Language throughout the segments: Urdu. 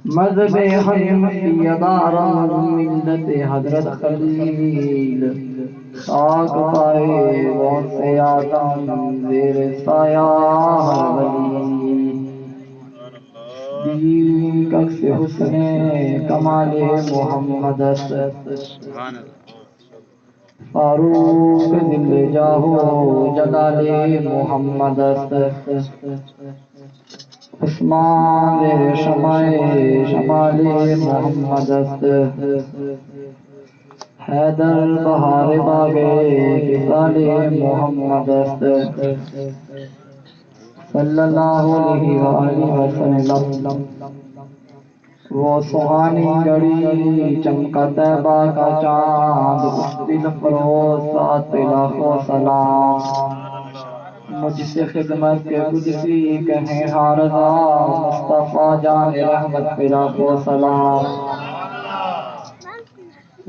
مذہب حنفی دارا ملت حضرت خلیل خاک پائے غوث آدم زیر سایہ ہر ولی دین کس حسن کمال محمد است فاروق دل جاہو جلال محمد است عثمان زیر شمع شمال محمد است حیدر بہار باغ کسال محمد است صلی اللہ علیہ وآلہ وسلم وہ سہانی گھڑی چمکا طیبہ کا چاند اس دل فروز سات لاکھوں سلام مجھ سے خدمت کے قدسی کہیں ہارضا مصطفیٰ جان رحمت پہ لاکھوں سلام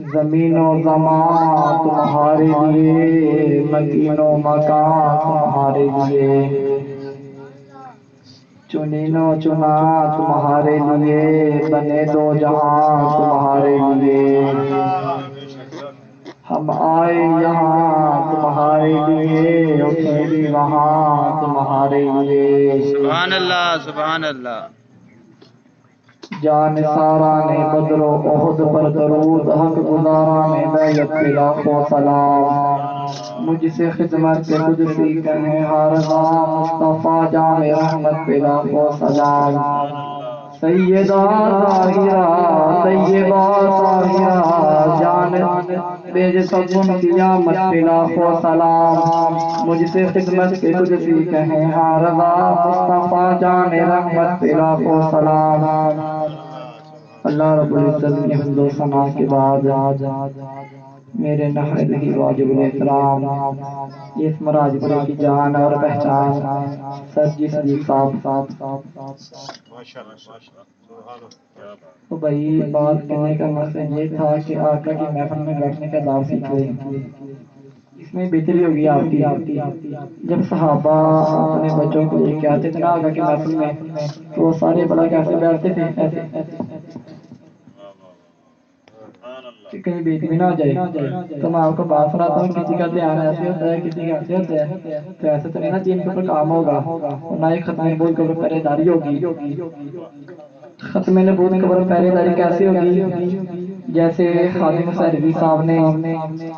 زمین و زمان تمہارے لیے مکین و مکان تمہارے لیے چنین و چنا تمہارے لیے بنے دو جہاں تمہارے لیے ہم آئے یہاں تمہارے لیے اور پھر وہاں تمہارے لیے سبحان اللہ سبحان اللہ جان سارا نے بدر و احد پر درود حق گزارا نے بیعت پہ لاکھوں سلام مجھ سے خدمت کے قدسی کہیں ہارضا مصطفیٰ جان رحمت پہ لاکھوں سلام سیدہ طاہرہ طیبہ طاہرہ جان بیج سکن قیامت پہ لاکھوں سلام مجھ سے خدمت کے قدسی کہیں ہارضا مصطفیٰ جان رحمت پہ لاکھوں سلام اللہ رب العزت کی حمد و ثنا کے بعد میرے نہایت ہی واجب الاحترام اس مراج پورے کی جان اور پہچان سرجی صدیق صاحب تو بھائی بات کرنے کا مقصد یہ تھا کہ آقا کی محفل میں بیٹھنے کا دعو سیکھ لیں اس میں بہتری ہوگی آپ کی جب صحابہ اپنے بچوں کو لے کے آتے تھے نا آقا کی محفل میں تو وہ سارے بڑا کیسے بیٹھتے تھے ایسے کہ کہیں بیٹھ بھی نہ جائے تو میں آپ کو بات سناتا ہوں کسی کا دھیان ایسے ہوتا ہے کسی کا ایسے ہوتا ہے تو ایسے تو نہیں نا دین کے اوپر کام ہوگا نہ ہی ختم نبوت کے اوپر پہرے داری ہوگی ختم نبوت کے اوپر پہرے داری کیسے ہوگی جیسے خادم سہروی صاحب نے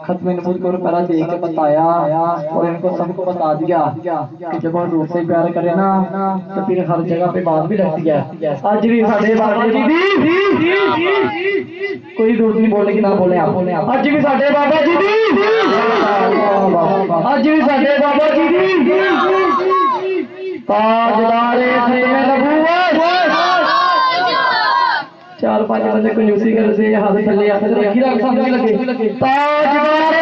ختم نبوت کے اوپر پہرا دے کے بتایا اور ان کو سب کو بتا دیا کہ جب ہم روح سے پیار کرے نا تو پھر ہر جگہ پہ بات بھی رکھتی ہے آج بھی ساڑھے بابا جی کوئی دور نہیں بولے کہ نہ بولے آپ آج بھی ساڑھے بابا جی آج بھی ساڑھے بابا جی تاجدار ختم نبوت چار پانچ بندے کنجوسی کر سے ہاتھ تھلے ہاتھ رکھی رکھ سمجھ لگے تاجدار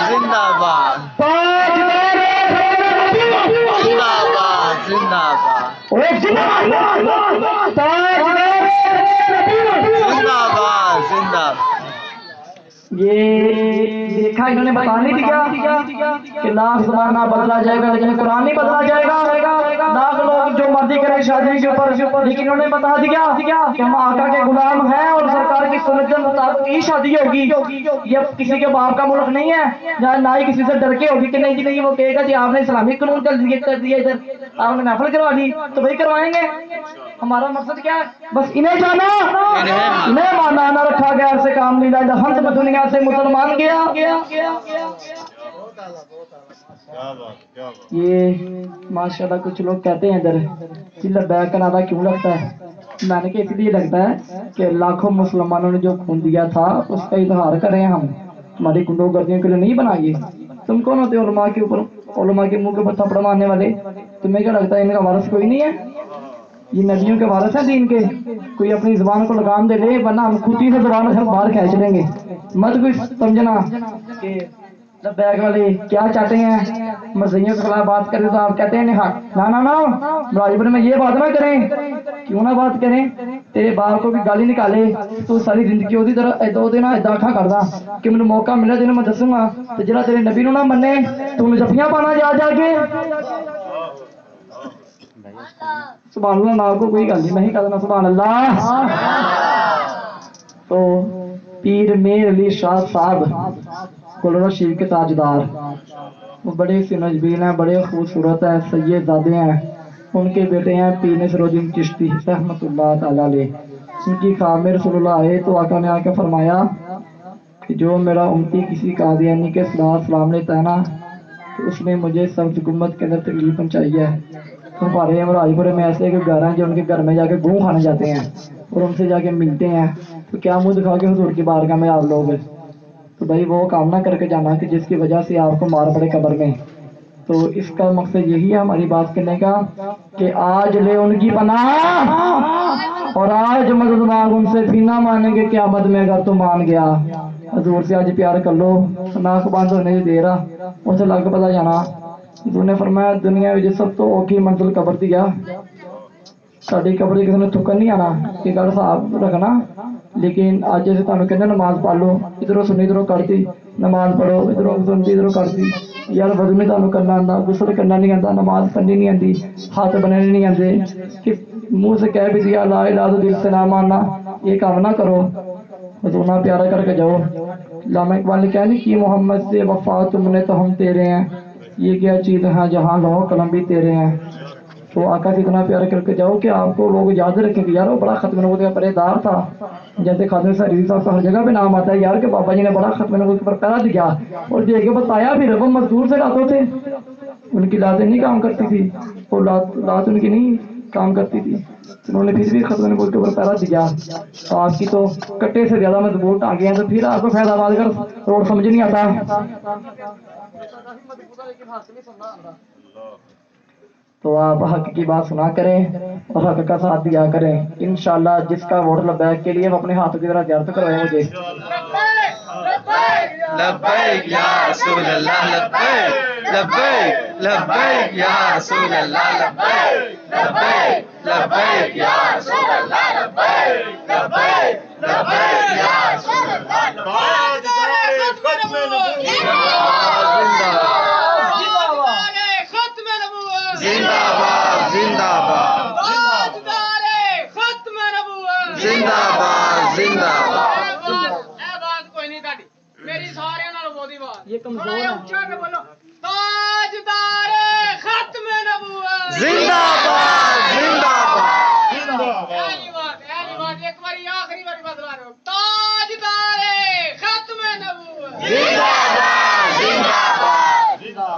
زندہ باد تاجدار زندہ باد زندہ باد زندہ باد زندہ یہ دیکھا انہوں نے بتا نہیں دیا کہ لاکھ زمانہ بدلا جائے گا لیکن قرآن نہیں بدلا جائے گا لاکھ لوگ جو مرضی کریں شادی کے اوپر لیکن انہوں نے بتا دیا کہ ہم آقا کے غلام ہیں اور سرکار کی سنت کے مطابق ہی شادی ہوگی یہ کسی کے باپ کا ملک نہیں ہے جہاں نہ ہی کسی سے ڈر کے ہوگی کہ نہیں جی نہیں وہ کہے گا جی آپ نے اسلامی قانون کر دیا ادھر آپ نے محفل کروا دی تو وہی کروائیں گے ہمارا مقصد کیا ہے بس انہیں جانا انہیں مانا نہ رکھا گیا ایسے کام نہیں لایا ہم تو دنیا سے مسلمان گیا یہ ماشاءاللہ کچھ لوگ کہتے ہیں ادھر کہ لبیک کا نعرہ کیوں لگتا ہے میں نے کہ اس لیے لگتا ہے کہ لاکھوں مسلمانوں نے جو خون دیا تھا اس کا اظہار کریں ہم ہماری گنڈو گردیوں کے لیے نہیں بنائیے تم کون ہوتے علماء کے اوپر علماء کے منہ کے اوپر تھپڑ مارنے والے تمہیں کیا لگتا ہے ان کا وارث کوئی نہیں ہے یہ نبیوں کے وارث ہیں دین کے کوئی اپنی زبان کو لگام دے لے ورنہ ہم خود ہی سے زبان سے باہر کھینچ لیں گے مت کوئی سمجھنا کہ لبیک والے کیا چاہتے ہیں مسیحیوں کے خلاف بات کریں تو آپ کہتے ہیں نا مراجپور میں یہ بات نہ کریں کیوں نہ بات کریں تیرے باپ کو بھی گالی نکالے تو ساری زندگی وہ طرح دو دن ادا کردا کہ مجھے موقع ملا جنہوں میں دسوں گا تو جرا تیرے نبی نو نہ منے تو انہیں جفیاں پانا جا کے سبحان اللہ نہ کو کوئی گل نہیں، میں ہی کہہ دینا سبحان اللہ۔ تو پیر میر علی شاہ صاحب کلورا شریف کے تاجدار، وہ بڑے سے نجبین ہیں، بڑے خوبصورت ہیں، سید زادے ہیں۔ ان کے بیٹے ہیں پیر نصر الدین چشتی رحمۃ اللہ تعالی علیہ۔ ان کی خواب میں رسول اللہ آئے تو آقا نے آ کے فرمایا کہ جو میرا امتی کسی قادیانی کے سلام لیتا ہے نا تو اس نے مجھے سبز گنبد کے اندر تکلیف پہنچائی ہے۔ تو ہمارے راج پورے میں ایسے کہ گھر ہیں جو ان کے گھر میں جا کے گوں کھانے جاتے ہیں اور ان سے جا کے ملتے ہیں، تو کیا منہ دکھا کے حضور کی بارگاہ میں آپ لوگ، تو بھائی وہ کام نہ کر کے جانا کہ جس کی وجہ سے آپ کو مار پڑے قبر میں۔ تو اس کا مقصد یہی ہے ہماری بات کرنے کا کہ آج لے ان کی پناہ اور آج مدد مانگ ان سے، پھر نہ مانیں گے قیامت میں اگر تو مان گیا۔ حضور سے آج پیار کر لو، ناک بند ہونے نہیں دے رہا، اسے لگ پتا جانا۔ حضور نے فرمایا دنیا میں سب تو اوکھی منزل قبر دی گیا، ساری قبر کسی نے تھکن نہیں آنا، یہ گل صاحب رکھنا۔ لیکن اج جیسے تمہیں کہتے نماز پڑھ لو، ادھروں سنی ادھروں کرتی، نماز پڑھو ادھروں سنتی ادھروں کرتی، یار وضو نہیں تمہیں کرنا آتا، غسل کرنا نہیں آتا، نماز پڑھنی نہیں آتی، ہاتھ بننے نہیں آتے، کہ منہ سے کہہ بھی دیا لا الہ تو دل سے نہ ماننا، یہ کام نہ کرو۔ حضور نہ پیارا کر کے جاؤ۔ علامہ اقبال نے کہا نہیں کہ محمد سے وفا تم نے تو ہم تیرے ہیں، یہ کیا چیز ہے جہاں لو قلم بھی تیرے ہیں۔ تو آقا سے اتنا پیار کر کے جاؤ کہ آپ کو لوگ یاد رکھیں کہ یار وہ بڑا ختم نبوت کا پہرے دار تھا۔ جیسے خادم سہری صاحب کا ہر جگہ پہ نام آتا ہے یار کہ بابا جی نے بڑا ختم نبوت پر پہرا دیا، اور دے کے بتایا بھی وہ مزدور سے راتوں تھے، ان کی لاتیں نہیں کام کرتی تھی، وہ لات ان کی نہیں کام کرتی تھی، انہوں نے پھر بھی ختم نبوت کے اوپر پہرا دیا۔ آپ کی تو کٹے سے زیادہ مضبوط آ گئے ہیں، تو پھر آپ کو فیض آباد کا روڈ سمجھ نہیں آتا۔ تو آپ حق کی بات سنا کریں اور حق کا ساتھ دیا کریں انشاءاللہ۔ جس کا ووٹ لبیک کے لیے وہ اپنے ہاتھوں کی طرح زیارت کروائے مجھے۔ لبیک یا رسول اللہ لبیک لبیک لبیک یا رسول اللہ لبیک لبیک لبیک یا رسول اللہ لبیک لبیک لبیک یا رسول اللہ لبیک۔ زندہ باد زندہ باد زندہ باد زندہ باد۔ میری سارے نال بودی بات یہ کمزور ہے، اچھا کہ بولو تاجدار ختم نبوت زندہ باد زندہ باد۔ پہلی بات ایک باری آخری باری بدلا رہے ہو، تاجدار ختم نبوت زندہ